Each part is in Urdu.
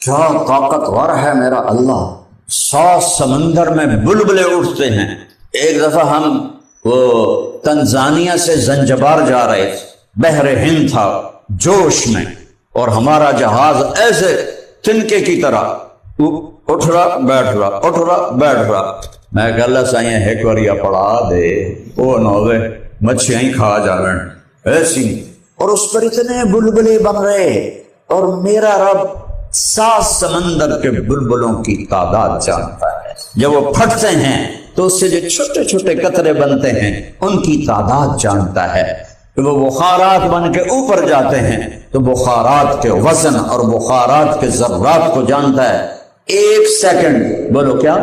کیا طاقتور ہے میرا اللہ. 100 سمندر میں بلبلے اٹھتے ہیں. ایک دفعہ ہم وہ تنزانیہ سے زنجبار جا رہے تھے، بحر ہند تھا جوش میں، اور ہمارا جہاز ایسے تنکے کی طرح اٹھ رہا بیٹھ رہا اٹھ رہا بیٹھ رہا. میں کہ اللہ سائیں ایک واریا پڑھا دے وہ نہ ہوئے مچھیاں ہی کھا جالن ایسی. اور اس پر اتنے بلبلے بن رہے، اور میرا رب 7 سمندر کے بلبلوں کی تعداد جانتا ہے. جب وہ پھٹتے ہیں تو اس سے جو چھوٹے چھوٹے قطرے بنتے ہیں ان کی تعداد جانتا ہے. وہ بخارات بن کے اوپر جاتے ہیں تو بخارات کے وزن اور بخارات کے ذرات کو جانتا ہے. 1 سیکنڈ بولو کیا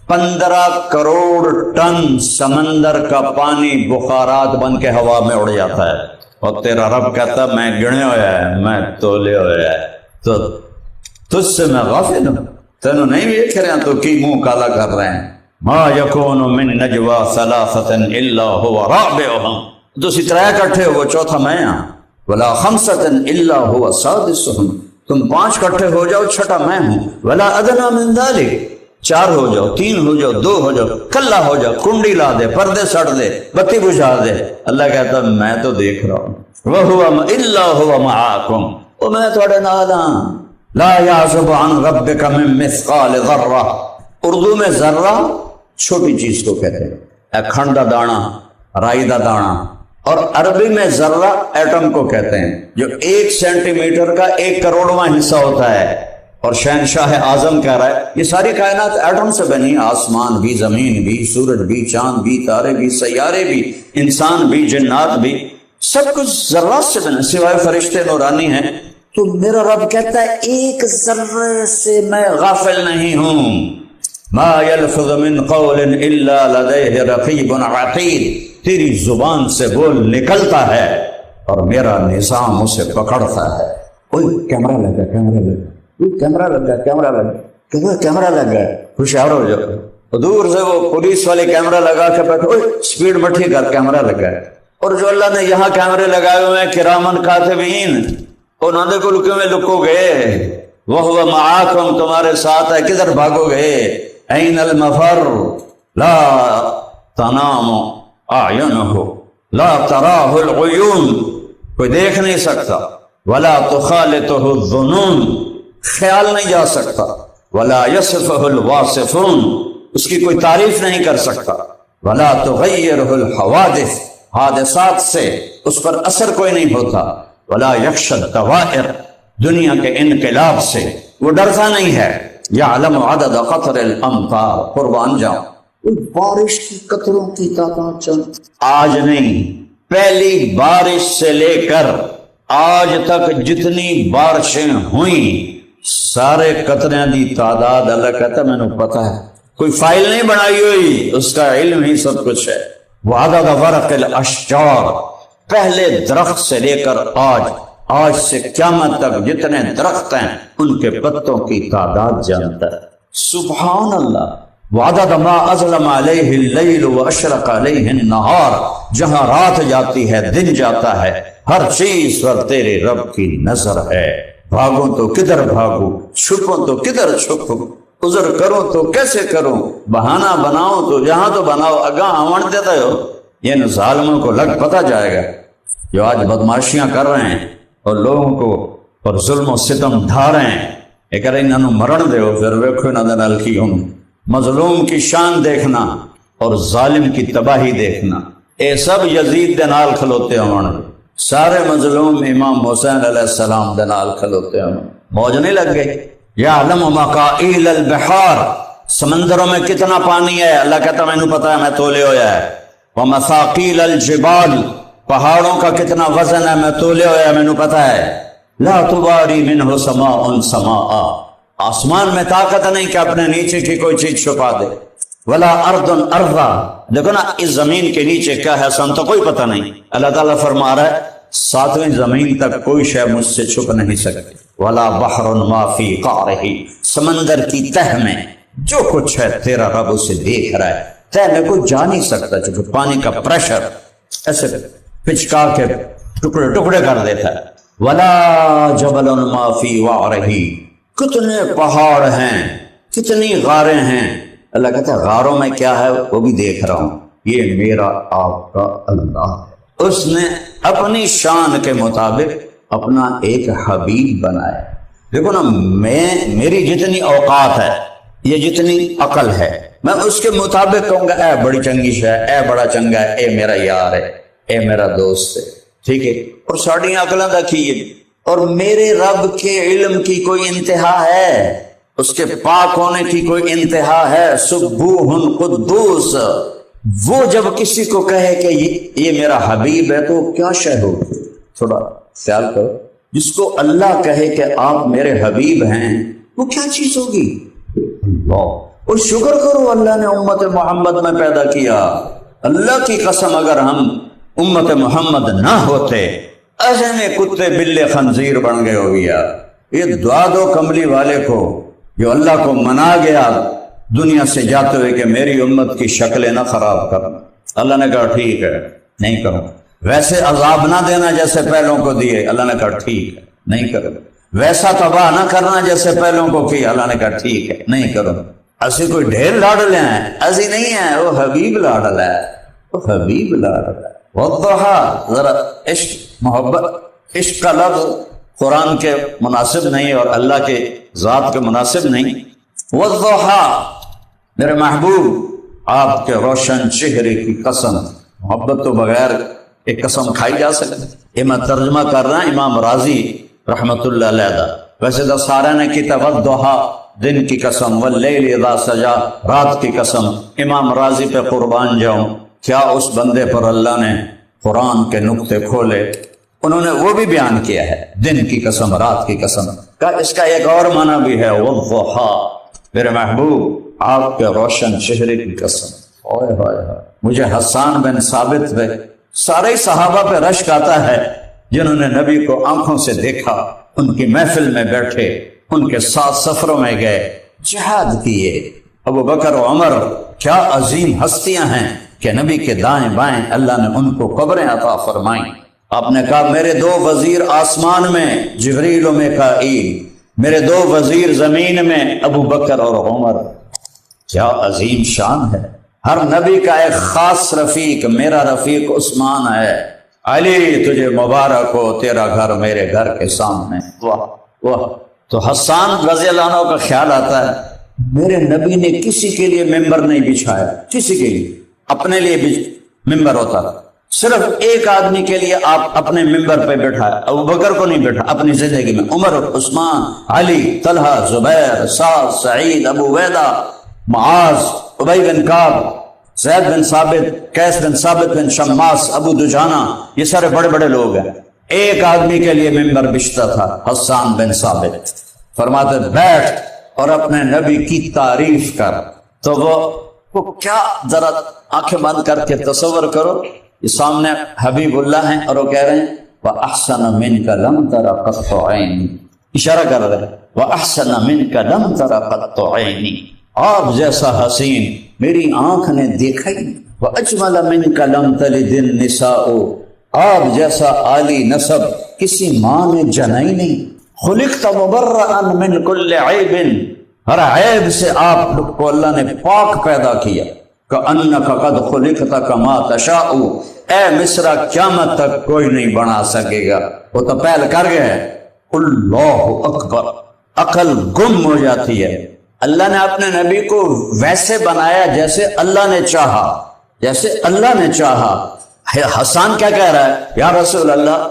15 کروڑ ٹن سمندر کا پانی بخارات بن کے ہوا میں اڑ جاتا ہے. اور تیرا رب کہتا میں گنے ہویا ہے، میں تولے ہویا ہے، تو تجھ سے میں غافل ہوں، تینوں نہیں دیکھ رہے ہیں تو کی منہ کالا کر رہے ہیں. ما یکون من نجوا ثلاثۃ الا هو رابعهم، تو سترہ کٹھے ہو چوتھا میں ہاں. ولا خمسۃ الا هو سادسهم، تم 5 کٹھے ہو جاؤ چھٹا میں ہوں. ولا ادنى من ذلك، 4 ہو جاؤ 3 ہو جاؤ 2 ہو جاؤ کلا ہو جاؤ، کنڈی لا دے پردے سڑ دے بتی بجھا دے. اللہ کہتا میں تو دیکھ رہا ہوں. وَهُوَ إِلَّا هُوَ مَعَاكُمْ، اور میں تھوڑے نال ہاں. لا يعزب عن ربك من مثقال ذرہ، اردو میں ذرہ چھوٹی چیز کو کہتے ہیں، کھنڈ دا دانا، رائی دا دانا. اور عربی میں ذرہ ایٹم کو کہتے ہیں، جو 1 سینٹی میٹر کا 1 کروڑواں حصہ ہوتا ہے. اور شہنشاہ اعظم کہہ رہا ہے یہ ساری کائنات ایٹم سے بنی، آسمان بھی، زمین بھی، سورج بھی، چاند بھی، تارے بھی، سیارے بھی، انسان بھی، جنات بھی، سب کچھ ذرات سے بنا سوائے فرشتے نورانی ہیں. تو میرا رب کہتا ہے 1 ذرے سے میں غافل نہیں ہوں. ما یلفظ من قول الا لدیہ رقیب عتید، تیری زبان سے بول نکلتا ہے اور میرا نظام اسے پکڑتا ہے. کوئی کیمرہ لگا کیمرہ لگا کیمرہ لگا کیمرہ لگا کیمرہ لگا، ہوشیار ہو جاؤ. دور سے وہ پولیس والے کیمرہ لگا کے بیٹھے سپیڈ مٹھی کا کیمرہ لگا ہے. اور جو اللہ نے یہاں کیمرے لگائے ہوئے ہیں کرامن کاتبین، انہوں نے کو لکے میں لکو گئے. وَهُوَ مَعَاكُمْ، تمہارے ساتھ ہے، کدھر بھاگو گئے. أَيْنَ الْمَفَرُّ لَا تَنَامُ أَعْيُنُهُ لَا تَرَاهُ الْعُيُونُ، کوئی دیکھ نہیں سکتا. وَلَا تُخَالِطُهُ الظُّنُونُ، خیال نہیں جا سکتا. وَلَا يَصِفُهُ الْوَاصِفُونَ، اس کی کوئی تعریف نہیں کر سکتا. وَلَا تُغَيِّرُهُ الْحَوَادِثُ، حادثات سے اس پر اثر کوئی نہیں ہوتا. وَلَا يَخْشَى الدَّوَائِرَ، دنیا کے انقلاب سے وہ ڈرتا نہیں ہے. يَعْلَمُ عَدَدَ قَطْرِ الْأَمْطَارِ، قربان جاؤں بارش کی قطروں کی تعداد جان. آج نہیں، پہلی بارش سے لے کر آج تک جتنی بارشیں ہوئیں سارے قطروں دی تعداد اللہ کہتا میں نے پتا ہے. کوئی فائل نہیں بنائی ہوئی، اس کا علم ہی سب کچھ ہے. وعدد ورق الاشجار، پہلے درخت سے لے کر آج سے قیامت تک جتنے درخت ہیں ان کے پتوں کی تعداد جانتا ہے. سبحان اللہ. وعدد ما اظلم علیہ اللیل واشرق علیہ النہار، جہاں رات جاتی ہے دن جاتا ہے، ہر چیز پر تیرے رب کی نظر ہے. بھاگوں تو کدھر بھاگوں، چھپوں تو کدھر چھپوں، عذر کروں تو کیسے کروں، بہانہ بناؤں تو جہاں تو بناؤ اگاں آمن دیتا ہو. یہ ظالموں کو لگ پتا جائے گا جو آج بدماشیاں کر رہے ہیں اور لوگوں کو اور ظلم و ستم ڈھا رہے ہیں. یہ کہہ رہے انہوں مرن دے ہو، پھر ویکھو انہوں نے نال کی ہوں. مظلوم کی شان دیکھنا اور ظالم کی تباہی دیکھنا، اے سب یزید دے نال کھلوتے ہوں. سارے مظلوم امام حسین علیہ السلام دے نال کھلوتے ہوں. موج نہیں لگ گئی. یعلم مقائل البحار، سمندروں میں کتنا پانی ہے اللہ کہتا میں نے پتا ہے، میں تولے ہویا ہے. ومثاقیل الجبال، پہاڑوں کا کتنا وزن ہے میں تولے ہویا ہے، میں نے پتا ہے. لا تباری منہ سماء سماء، آسمان میں طاقت نہیں کہ اپنے نیچے کی کوئی چیز چھپا دے. ولا ارض ارضا، دیکھو نا اس زمین کے نیچے کیا ہے سن تو کوئی پتہ نہیں. اللہ تعالیٰ فرما رہا ہے 7ویں زمین تک کوئی شے مجھ سے چھپ نہیں سکتی. ولا بحر ما فی قعرہ، سمندر کی تہ میں جو کچھ ہے تیرا رب اسے دیکھ رہا ہے. تہ میں کوئی جا نہیں سکتا چونکہ پانی کا پریشر ایسے پچکا کے ٹکڑے ٹکڑے کر دیتا ہے. ولا جبل ما فی وعرہ، کتنے پہاڑ ہیں، کتنی غاریں ہیں۔ اللہ کہتا ہے غاروں میں کیا ہے وہ بھی دیکھ رہا ہوں، یہ میرا آپ کا اللہ ہے۔ اس نے اپنی شان کے مطابق اپنا ایک حبیب بنایا۔ دیکھو نا، میری جتنی اوقات ہے، یہ جتنی عقل ہے، میں اس کے مطابق کہوں گا اے بڑی چنگی شے، اے بڑا چنگا ہے، اے میرا یار ہے، اے میرا دوست ہے، ٹھیک ہے۔ اور ساڑیاں عقلاں دا کی ہے، اور میرے رب کے علم کی کوئی انتہا ہے، اس کے پاک ہونے کی کوئی انتہا ہے۔ سبوح قدوس، وہ جب کسی کو کہے کہ یہ میرا حبیب ہے تو کیا شے ہوگی؟ تھوڑا خیال کرو، جس کو اللہ کہے کہ آپ میرے حبیب ہیں وہ کیا چیز ہوگی؟ اللہ۔ اور شکر کرو اللہ نے امت محمد میں پیدا کیا۔ اللہ کی قسم اگر ہم امت محمد نہ ہوتے، ایسے میں کتے بلے خنزیر بن گئے ہو گیا۔ یہ دعا دو کملی والے کو جو اللہ کو منا گیا دنیا سے جاتے ہوئے کہ میری امت کی شکلیں نہ خراب کرنا۔ اللہ نے کہا ٹھیک ہے، نہیں کروں۔ ویسے عذاب نہ دینا جیسے پہلوں کو دیے، اللہ نے کہا ٹھیک ہے، نہیں کروں۔ ویسا تباہ نہ کرنا جیسے پہلوں کو کیا، اللہ نے کہا ٹھیک ہے، نہیں کروں۔ ایسے کوئی ڈھیر لاڈلے ہیں، ایسی نہیں ہے، وہ حبیب لاڈل ہے، وہ حبیب لاڈل ہے۔ والضحیٰ، ذرا عشق محبت، عشق کا لفظ قرآن کے مناسب نہیں اور اللہ کے ذات کے مناسب نہیں۔ والضحیٰ، میرے محبوب آپ کے روشن چہرے کی قسم۔ محبت تو بغیر ایک قسم کھائی جا سکتی؟ یہ میں ترجمہ کر رہا ہوں امام راضی رحمت اللہ علیہ دا۔ ویسے تو سارا نے کی والضحیٰ دن کی قسم، واللیل اذا سجا رات کی قسم۔ امام راضی پہ قربان جاؤں، کیا اس بندے پر اللہ نے قرآن کے نقطے کھولے، انہوں نے وہ بھی بیان کیا ہے، دن کی قسم رات کی قسم کا۔ اس کا ایک اور معنی بھی ہے والضحیٰ، میرے محبوب آپ کے روشن چہرے کی قسم۔ اوئے ہوئے ہوئے، مجھے حسان بن ثابت پہ سارے صحابہ پہ رشک آتا ہے جنہوں نے نبی کو آنکھوں سے دیکھا، ان کی محفل میں بیٹھے، ان کے ساتھ سفروں میں گئے، جہاد کیے۔ ابو بکر و عمر کیا عظیم ہستیاں ہیں کہ نبی کے دائیں بائیں اللہ نے ان کو قبریں عطا فرمائیں۔ آپ نے کہا میرے دو وزیر آسمان میں جبریل و میکائیل، میرے دو وزیر زمین میں ابو بکر اور عمر۔ کیا عظیم شان ہے۔ ہر نبی کا ایک خاص رفیق، میرا رفیق عثمان ہے۔ علی تجھے مبارک ہو، تیرا گھر میرے گھر کے سامنے۔ واہ واہ۔ تو حسان رضی اللہ عنہ کا خیال آتا ہے میرے نبی نے کسی کے لیے ممبر نہیں بچھایا، کسی کے لیے، اپنے لیے ممبر ہوتا، صرف ایک آدمی کے لیے آپ اپنے ممبر پہ بیٹھا ہے۔ ابو بکر کو نہیں بیٹھا اپنی زندگی میں، عمر، عثمان، علی، طلحہ، زبیر، سعد، سعید، ابو عبیدہ، معاذ، ابی بن کعب، زید بن ثابت، قیس بن ثابت بن شماس، ابو دجانہ، یہ سارے بڑے بڑے لوگ ہیں۔ ایک آدمی کے لیے ممبر بچتا تھا، حسان بن ثابت۔ فرماتے بیٹھ اور اپنے نبی کی تعریف کر۔ تو وہ کیا، ذرا آنکھیں بند کر کے تصور کرو، یہ سامنے حبیب اللہ ہیں اور وہ کہہ رہے ہیں وَأَحْسَنَ مِنْكَ لَمْ تَرَ قَطُّ عَيْنِي، اشارہ کر رہے ہیں وَأَحْسَنَ مِنْكَ لَمْ تَرَ قَطُّ عَيْنِي، آپ جیسا حسین میری آنکھ نے دیکھا ہی۔ وَأَجْمَلَ مِنْكَ لَمْ تَلِدِ النِّسَاءُ، آپ جیسا عالی نسب کسی ماں نے جنا ہی نہیں۔ خُلِقْتَ مُبَرَّأً مِنْ كُلِّ عَيْبٍ، ہر عیب سے آپ کو اللہ نے پاک پیدا کیا۔ کَأَنَّكَ قَدْ خُلِقْتَ كَمَا تَشَاءُ، اے مصرا قیامت تک کوئی نہیں بنا سکے گا، وہ تو پہل کر گئے۔ اللہ اکبر، عقل گم ہو جاتی ہے۔ اللہ نے اپنے نبی کو ویسے بنایا جیسے اللہ نے چاہا، جیسے اللہ نے چاہا۔ حسان کیا کہہ رہا ہے؟ یا رسول اللہ،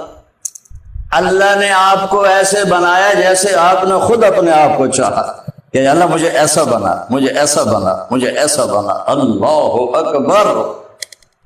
اللہ نے آپ کو ایسے بنایا جیسے آپ نے خود اپنے آپ کو چاہا کہ اللہ مجھے ایسا بنا، مجھے ایسا بنا، مجھے ایسا بنا۔ اللہ اکبر۔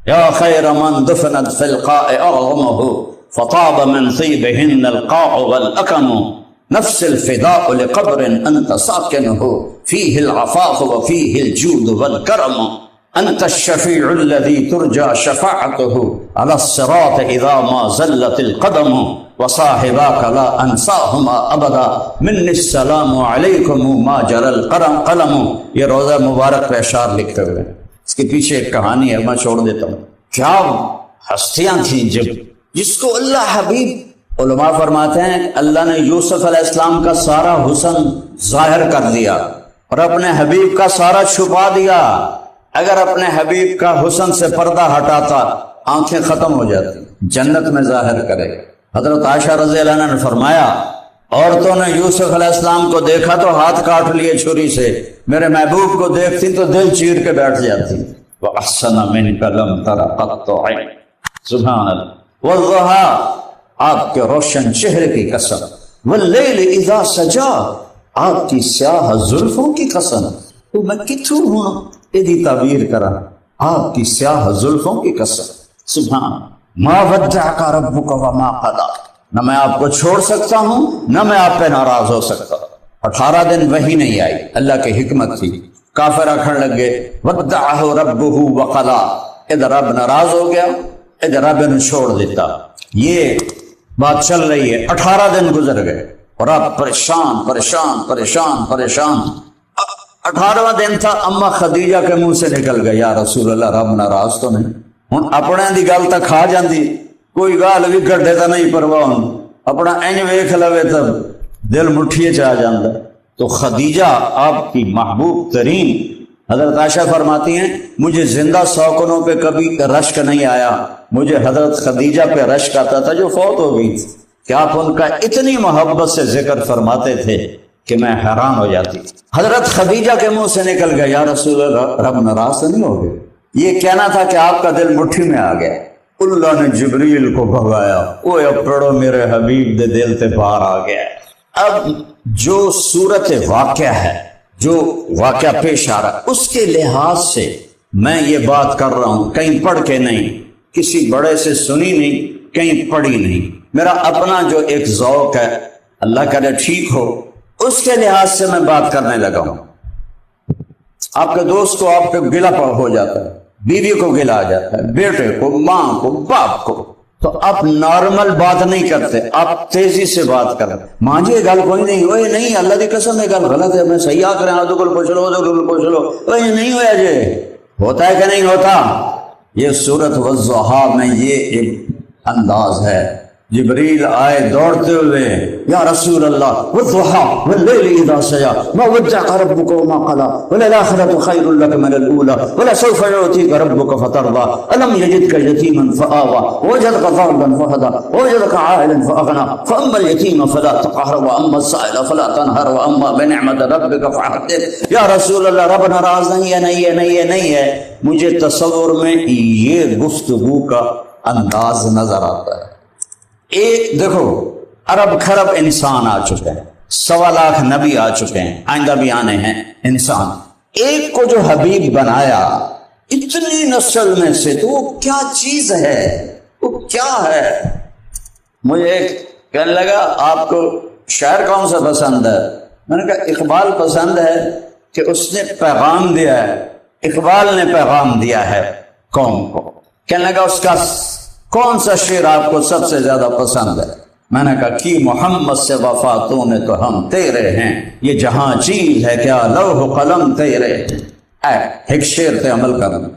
یا خیر من دفنت فی القاء اعظمہ فطاب من طیبہن القاع والاکم، نفس الفداء لقبر انت ساکنہ فیہ العفاف وفیہ الجود والکرم، انت الشفیع الذی ترجى شفاعته على الصراط اذا ما زلت القدم، وصاحباك لا انساهما ابدا، منی السلام علیکم ما جرى القلم۔ یہ روزہ مبارک پہ اشعار لکھتے ہوئے، اس کے پیچھے ایک کہانی ہے، میں چھوڑ دیتا ہوں۔ کیا ہستیاں تھیں جب جس کو اللہ حبیب علماء فرماتے ہیں اللہ نے یوسف علیہ السلام کا سارا حسن ظاہر کر دیا اور اپنے حبیب کا سارا چھپا دیا. اگر اپنے حبیب کا حسن سے پردہ ہٹاتا آنکھیں ختم ہو جاتی. جنت میں ظاہر کرے. حضرت عائشہ رضی اللہ عنہ نے فرمایا عورتوں نے یوسف علیہ السلام کو دیکھا تو ہاتھ کاٹ لیے چھری سے. میرے محبوب کو دیکھتی تو دل چیر کے بیٹھ جاتی. وَأَحْسَنَ مِنْكَ لَمْ تَرَ قَطُّ عَيْنٌ. سبحان اللہ. وَالضُّحَىٰ آپ کے روشن چہرے کی قسم. وَاللَّيْلِ إِذَا سَجَىٰ آپ کی سیاہ زلفوں کی قسم. تو میں کتھوں ہوں ایدی تعبیر کرا آپ کی سیاہ زلفوں کی قسم. سبحان. مَا وَدَّعَكَ رَبُّكَ وَمَا قَلَىٰ نہ میں آپ کو چھوڑ سکتا ہوں نہ میں آپ پہ ناراض ہو سکتا. 18 دن وحی نہیں آئی. اللہ کی حکمت تھی. کافر اکھڑ لگ گئے. وَدَّعَهُ رَبُّهُ وَقَلَىٰ ادھر رب ناراض ہو گیا ادھر رب نے چھوڑ دیتا. یہ بات چل رہی ہے. 18 دن گزر گئے اور آپ پریشان پریشان پریشان پریشان. 18واں دن تھا. اما خدیجہ کے منہ سے نکل گیا یا رسول اللہ رب ناراض تو نہیں. ہوں اپنے دی گل تک کھا جاندی کوئی گال بھی گڈے تا نہیں پرواہ ہوں اپنا این ویکھ لوے تب دل مٹھیے چاہ جاندہ. تو خدیجہ آپ کی محبوب ترین حضرت عائشہ فرماتی ہیں مجھے زندہ سوکنوں پہ کبھی رشک نہیں آیا. مجھے حضرت خدیجہ پہ رشک آتا تھا جو فوت ہو گئی تھی کہ آپ ان کا اتنی محبت سے ذکر فرماتے تھے کہ میں حیران ہو جاتی. حضرت خدیجہ کے منہ سے نکل گیا یا رسول اللہ رب ناراض نہیں ہو گئے. یہ کہنا تھا کہ آپ کا دل مٹھی میں آ گیا. اللہ نے جبریل کو بھگایا. اوے پڑھو میرے حبیب دے دل تے باہر آ گیا. اب جو صورت واقعہ ہے جو واقعہ پیش آ رہا اس کے لحاظ سے میں یہ بات کر رہا ہوں. کہیں پڑھ کے نہیں کسی بڑے سے سنی نہیں کہیں پڑھی نہیں. میرا اپنا جو ایک ذوق ہے اللہ کرے ٹھیک ہو اس کے لحاظ سے میں بات کرنے لگا ہوں. آپ کے دوست کو آپ پہ گلہ ہو جاتا ہے بیوی کو گلہ آ جاتا ہے بیٹے کو ماں کو باپ کو تو آپ نارمل بات نہیں کرتے آپ تیزی سے بات کرتے. ماں جی یہ گل کوئی نہیں ہوئے نہیں اللہ کی قسم یہ گل غلط ہے میں صحیح آ کریں آدھو کو پوچھ لو پوچھ لو یہ نہیں ہوا جی ہوتا ہے کہ نہیں ہوتا. یہ سورت والضحیٰ میں یہ ایک انداز ہے. جبریل آئے دوڑتے ہوئے یا رسول اللہ والضحیٰ واللیل اذا سجا ما ودعک ربک وما قلی وللآخرۃ خیر لک من الاولی ولسوف یعطیک ربک فترضی الم یجدک یتیما فآوی ووجدک ضالا فہدی ووجدک عائلا فاغنی فاما الیتیم فلا تقہر واما السائل فلا تنہر واما بنعمت ربک فحدث. یا رسول اللہ رب ناراض نہیں ہے نہیں ہے. مجھے تصور میں یہ گفتگو کا انداز نظر آتا ہے. ایک دیکھو ارب خرب انسان آ چکے ہیں 1.25 لاکھ نبی آ چکے ہیں آئندہ بھی آنے ہیں انسان. ایک کو جو حبیب بنایا اتنی نسل میں سے تو وہ کیا چیز ہے وہ کیا ہے. مجھے کہنے لگا آپ کو شاعر کون سا پسند ہے. میں نے کہا اقبال پسند ہے کہ اس نے پیغام دیا ہے. اقبال نے پیغام دیا ہے قوم کو. کہنے لگا اس کا کون سا شعر آپ کو سب سے زیادہ پسند ہے. میں نے کہا کی محمد سے وفا تو نے تو ہم تیرے ہیں یہ جہاں چیز ہے کیا لوح قلم تیرے ہیں. ایک شعر پہ عمل کرنا.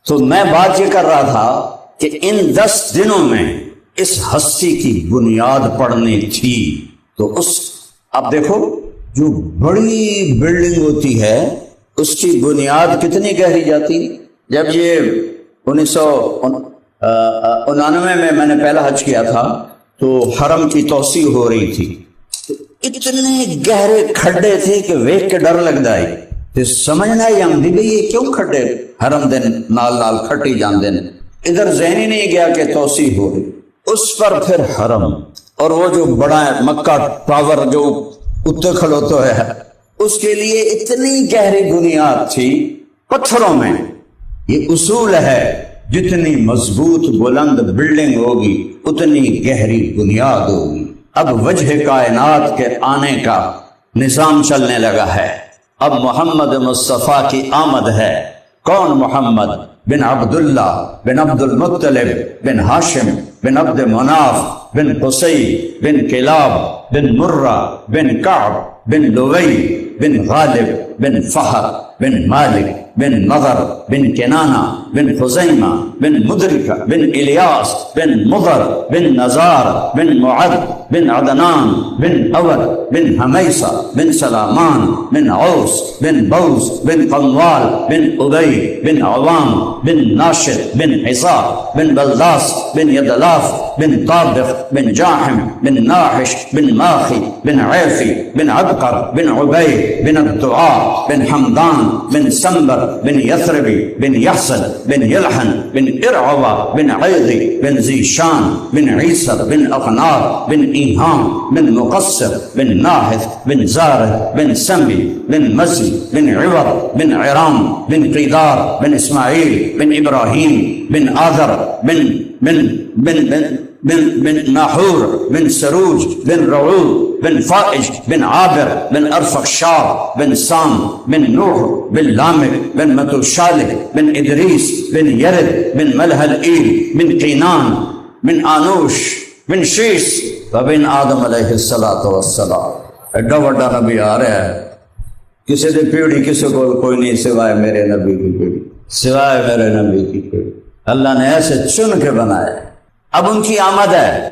تو میں بات یہ کر رہا تھا کہ ان 10 دنوں میں اس ہستی کی بنیاد پڑنی تھی. تو اس اب دیکھو جو بڑی بلڈنگ ہوتی ہے اس کی بنیاد کتنی گہری جاتی. جب یہ 1999 میں نے پہلا حج کیا تھا تو حرم کی توسیع ہو رہی تھی. اتنے گہرے کھڈے تھے کہ ویک کے ڈر لگتا ہے تو سمجھنا ہی ہم دی یہ کیوں کھڈے حرم دن نال نال کھٹی جان دن. ادھر ذہن ہی نہیں گیا کہ توسیع ہو رہی. اس پر پھر حرم اور وہ جو بڑا مکہ ٹاور جو اتنے کھلوتے ہے اس کے لیے اتنی گہری بنیاد تھی پتھروں میں. یہ اصول ہے جتنی مضبوط بلند بلڈنگ ہوگی اتنی گہری بنیاد ہوگی. اب وجہ کائنات کے آنے کا نظام چلنے لگا ہے. اب محمد مصطفیٰ کی آمد ہے. کون محمد؟ بن عبداللہ بن عبد المطلب بن ہاشم بن عبد مناف بن قصی بن کلاب بن مرہ بن کعب بن لوی بن غالب بن فہر بن مالک بن نضر بن کنانہ بن خزیمہ بن مدرکہ بن الیاس بن مضر بن نزار بن معد بن عدنان بن اول بن حمیسہ بن سلامان بن عوس بن بوز بن قنوال بن ابی بن عوام بن ناشد بن حصار بن بلداس بن یدلاف بن طابق بن جاحم بن ناحش بن ماخی بن عیفی بن عبقر بن عبید بن الدعاء بن حمدان بن سنبر بن یثربی بن یحسن بن یلحن بن ارعوہ بن عیضی بن زیشان بن عیسر بن اقنار بن ایہام بن مقصر بن ناحث بن زارد بن سمی بن مزی بن عوض بن عرام بن قیدار بن اسماعیل بن ابراہیم بن آذر بن ناحور بن سروج بن رعود بن فائج بن عابر بن ارفخشاد بن سام بن نوح بن لامک بن متوشالح بن ادریس بن یرد بن ملح الایل بن قینان بن آنوش بن شیس وبن آدم علیہ السلام۔ ایڈا وڈا نبی آ رہا ہے، کسی دی پیڑھی کسی کو کوئی نہیں سوائے میرے نبی کی پیڑھی، سوائے میرے نبی کی پیڑھی۔ اللہ نے ایسے چن کے بنایا۔ اب ان کی آمد ہے،